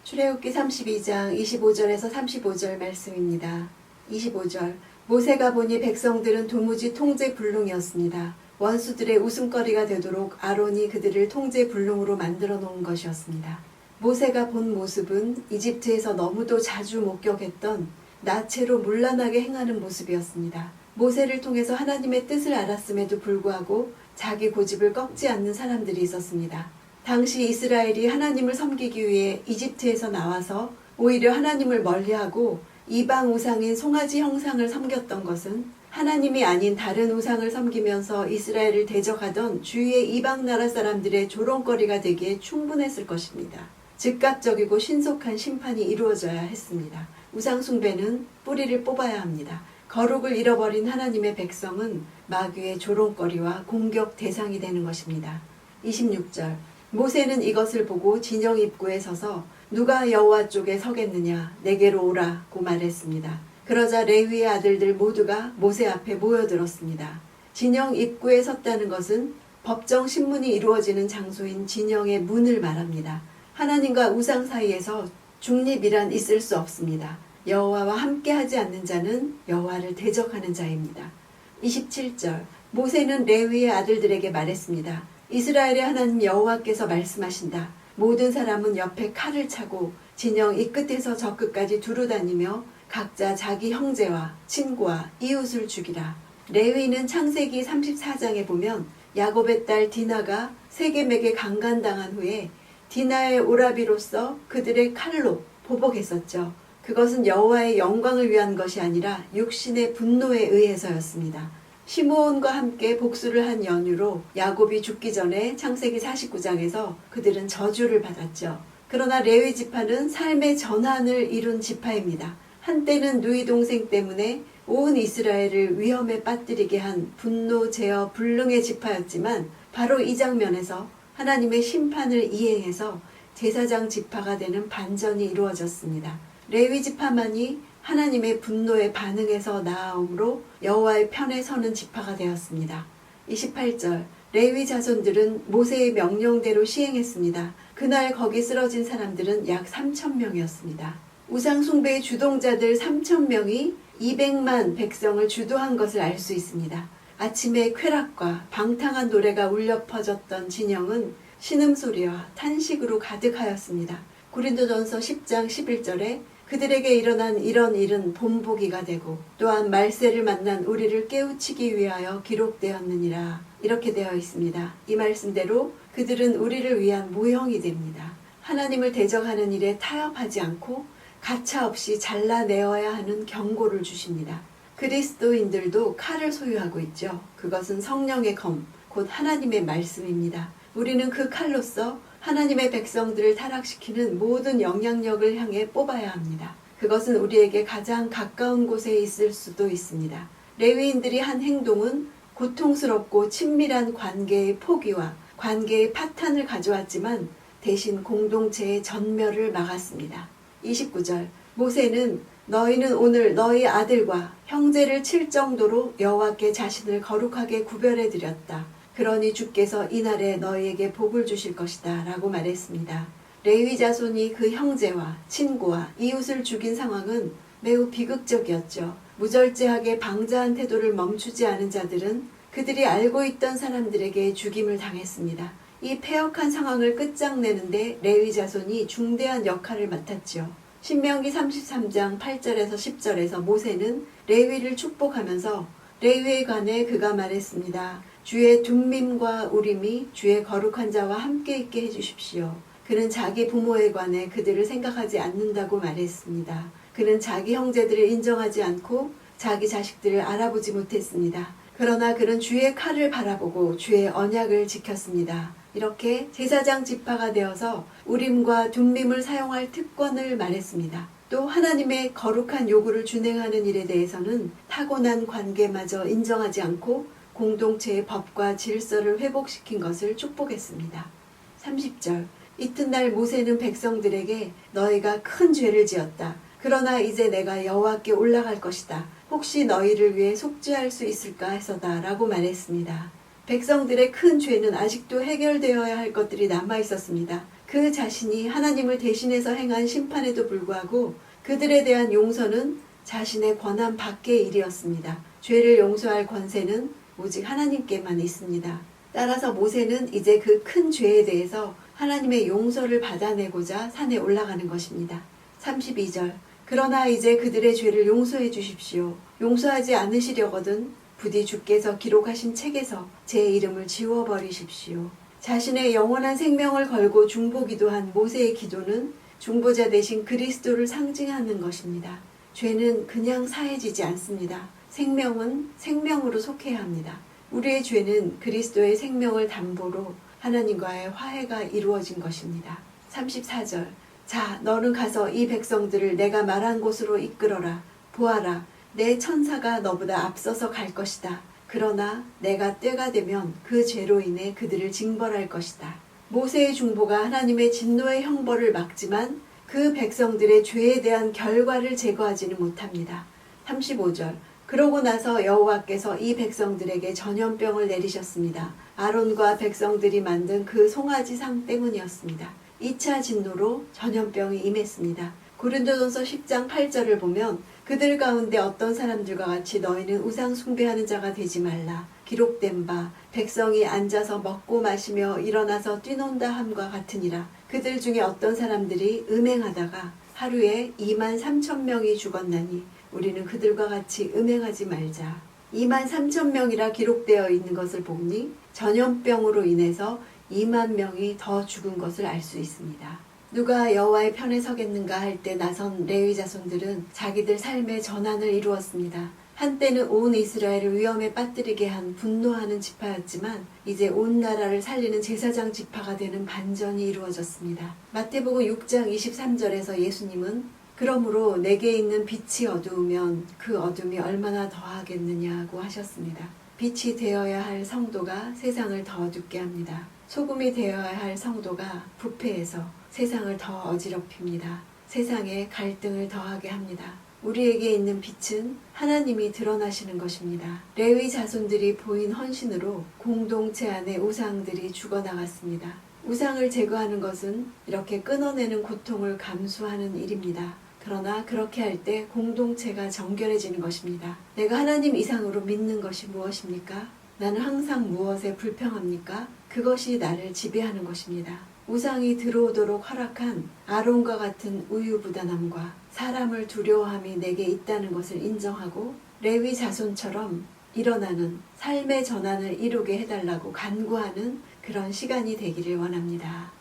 출애굽기 32장 25절에서 35절 말씀입니다. 25절 모세가 보니 백성들은 도무지 통제불능이었습니다. 원수들의 웃음거리가 되도록 아론이 그들을 통제불능으로 만들어 놓은 것이었습니다. 모세가 본 모습은 이집트에서 너무도 자주 목격했던 나체로 문란하게 행하는 모습이었습니다. 모세를 통해서 하나님의 뜻을 알았음에도 불구하고 자기 고집을 꺾지 않는 사람들이 있었습니다. 당시 이스라엘이 하나님을 섬기기 위해 이집트에서 나와서 오히려 하나님을 멀리하고 이방 우상인 송아지 형상을 섬겼던 것은 하나님이 아닌 다른 우상을 섬기면서 이스라엘을 대적하던 주위의 이방 나라 사람들의 조롱거리가 되기에 충분했을 것입니다. 즉각적이고 신속한 심판이 이루어져야 했습니다. 우상 숭배는 뿌리를 뽑아야 합니다. 거룩을 잃어버린 하나님의 백성은 마귀의 조롱거리와 공격 대상이 되는 것입니다. 26절 모세는 이것을 보고 진영 입구에 서서 누가 여호와 쪽에 서겠느냐 내게로 오라고 말했습니다. 그러자 레위의 아들들 모두가 모세 앞에 모여들었습니다. 진영 입구에 섰다는 것은 법정 신문이 이루어지는 장소인 진영의 문을 말합니다. 하나님과 우상 사이에서 중립이란 있을 수 없습니다. 여호와와 함께하지 않는 자는 여호와를 대적하는 자입니다. 27절 모세는 레위의 아들들에게 말했습니다. 이스라엘의 하나님 여호와께서 말씀하신다. 모든 사람은 옆에 칼을 차고 진영 이 끝에서 저 끝까지 두루다니며 각자 자기 형제와 친구와 이웃을 죽이라. 레위는 창세기 34장에 보면 야곱의 딸 디나가 세겜에게 강간당한 후에 디나의 오라비로서 그들의 칼로 보복했었죠. 그것은 여호와의 영광을 위한 것이 아니라 육신의 분노에 의해서였습니다. 시므온과 함께 복수를 한 연유로 야곱이 죽기 전에 창세기 49장에서 그들은 저주를 받았죠. 그러나 레위 지파는 삶의 전환을 이룬 지파입니다. 한때는 누이 동생 때문에 온 이스라엘을 위험에 빠뜨리게 한 분노, 제어, 불능의 지파였지만 바로 이 장면에서 하나님의 심판을 이행해서 제사장 지파가 되는 반전이 이루어졌습니다. 레위 지파만이 하나님의 분노에 반응해서 나아옴으로 여호와의 편에 서는 지파가 되었습니다. 28절 레위 자손들은 모세의 명령대로 시행했습니다. 그날 거기 쓰러진 사람들은 약 3,000명이었습니다. 우상 숭배의 주동자들 3,000명이 200만 백성을 주도한 것을 알 수 있습니다. 아침에 쾌락과 방탕한 노래가 울려 퍼졌던 진영은 신음소리와 탄식으로 가득하였습니다. 고린도전서 10장 11절에 그들에게 일어난 이런 일은 본보기가 되고 또한 말세를 만난 우리를 깨우치기 위하여 기록되었느니라 이렇게 되어 있습니다. 이 말씀대로 그들은 우리를 위한 모형이 됩니다. 하나님을 대적하는 일에 타협하지 않고 가차없이 잘라내어야 하는 경고를 주십니다. 그리스도인들도 칼을 소유하고 있죠. 그것은 성령의 검, 곧 하나님의 말씀입니다. 우리는 그 칼로서 하나님의 백성들을 타락시키는 모든 영향력을 향해 뽑아야 합니다. 그것은 우리에게 가장 가까운 곳에 있을 수도 있습니다. 레위인들이 한 행동은 고통스럽고 친밀한 관계의 포기와 관계의 파탄을 가져왔지만 대신 공동체의 전멸을 막았습니다. 29절 모세는 너희는 오늘 너희 아들과 형제를 칠 정도로 여호와께 자신을 거룩하게 구별해 드렸다. 그러니 주께서 이날에 너희에게 복을 주실 것이다 라고 말했습니다. 레위 자손이 그 형제와 친구와 이웃을 죽인 상황은 매우 비극적이었죠. 무절제하게 방자한 태도를 멈추지 않은 자들은 그들이 알고 있던 사람들에게 죽임을 당했습니다. 이 패역한 상황을 끝장내는데 레위 자손이 중대한 역할을 맡았죠. 신명기 33장 8절에서 10절에서 모세는 레위를 축복하면서 레위에 관해 그가 말했습니다. 주의 둠밈과 우림이 주의 거룩한 자와 함께 있게 해주십시오. 그는 자기 부모에 관해 그들을 생각하지 않는다고 말했습니다. 그는 자기 형제들을 인정하지 않고 자기 자식들을 알아보지 못했습니다. 그러나 그는 주의 칼을 바라보고 주의 언약을 지켰습니다. 이렇게 제사장 지파가 되어서 우림과 둠밈을 사용할 특권을 말했습니다. 또 하나님의 거룩한 요구를 준행하는 일에 대해서는 타고난 관계마저 인정하지 않고 공동체의 법과 질서를 회복시킨 것을 축복했습니다. 30절 이튿날 모세는 백성들에게 너희가 큰 죄를 지었다. 그러나 이제 내가 여호와께 올라갈 것이다. 혹시 너희를 위해 속죄할 수 있을까 해서다 라고 말했습니다. 백성들의 큰 죄는 아직도 해결되어야 할 것들이 남아 있었습니다. 그 자신이 하나님을 대신해서 행한 심판에도 불구하고 그들에 대한 용서는 자신의 권한 밖의 일이었습니다. 죄를 용서할 권세는 오직 하나님께만 있습니다. 따라서 모세는 이제 그 큰 죄에 대해서 하나님의 용서를 받아내고자 산에 올라가는 것입니다. 32절 그러나 이제 그들의 죄를 용서해 주십시오. 용서하지 않으시려거든 부디 주께서 기록하신 책에서 제 이름을 지워버리십시오. 자신의 영원한 생명을 걸고 중보기도한 모세의 기도는 중보자 대신 그리스도를 상징하는 것입니다. 죄는 그냥 사해지지 않습니다. 생명은 생명으로 속해야 합니다. 우리의 죄는 그리스도의 생명을 담보로 하나님과의 화해가 이루어진 것입니다. 34절 자 너는 가서 이 백성들을 내가 말한 곳으로 이끌어라. 보아라 내 천사가 너보다 앞서서 갈 것이다. 그러나 내가 때가 되면 그 죄로 인해 그들을 징벌할 것이다. 모세의 중보가 하나님의 진노의 형벌을 막지만 그 백성들의 죄에 대한 결과를 제거하지는 못합니다. 35절 그러고 나서 여호와께서 이 백성들에게 전염병을 내리셨습니다. 아론과 백성들이 만든 그 송아지상 때문이었습니다. 2차 진노로 전염병이 임했습니다. 고린도전서 10장 8절을 보면 그들 가운데 어떤 사람들과 같이 너희는 우상 숭배하는 자가 되지 말라. 기록된 바 백성이 앉아서 먹고 마시며 일어나서 뛰논다 함과 같으니라. 그들 중에 어떤 사람들이 음행하다가 하루에 2만 3천 명이 죽었나니 우리는 그들과 같이 음행하지 말자. 2만 3천 명이라 기록되어 있는 것을 보니 전염병으로 인해서 2만 명이 더 죽은 것을 알 수 있습니다. 누가 여호와의 편에 서겠는가 할 때 나선 레위 자손들은 자기들 삶의 전환을 이루었습니다. 한때는 온 이스라엘을 위험에 빠뜨리게 한 분노하는 지파였지만 이제 온 나라를 살리는 제사장 지파가 되는 반전이 이루어졌습니다. 마태복음 6장 23절에서 예수님은 그러므로 내게 있는 빛이 어두우면 그 어둠이 얼마나 더하겠느냐고 하셨습니다. 빛이 되어야 할 성도가 세상을 더 어둡게 합니다. 소금이 되어야 할 성도가 부패해서 세상을 더 어지럽힙니다. 세상에 갈등을 더하게 합니다. 우리에게 있는 빛은 하나님이 드러나시는 것입니다. 레위 자손들이 보인 헌신으로 공동체 안의 우상들이 죽어나갔습니다. 우상을 제거하는 것은 이렇게 끊어내는 고통을 감수하는 일입니다. 그러나 그렇게 할 때 공동체가 정결해지는 것입니다. 내가 하나님 이상으로 믿는 것이 무엇입니까? 나는 항상 무엇에 불평합니까? 그것이 나를 지배하는 것입니다. 우상이 들어오도록 허락한 아론과 같은 우유부단함과 사람을 두려워함이 내게 있다는 것을 인정하고 레위 자손처럼 일어나는 삶의 전환을 이루게 해달라고 간구하는 그런 시간이 되기를 원합니다.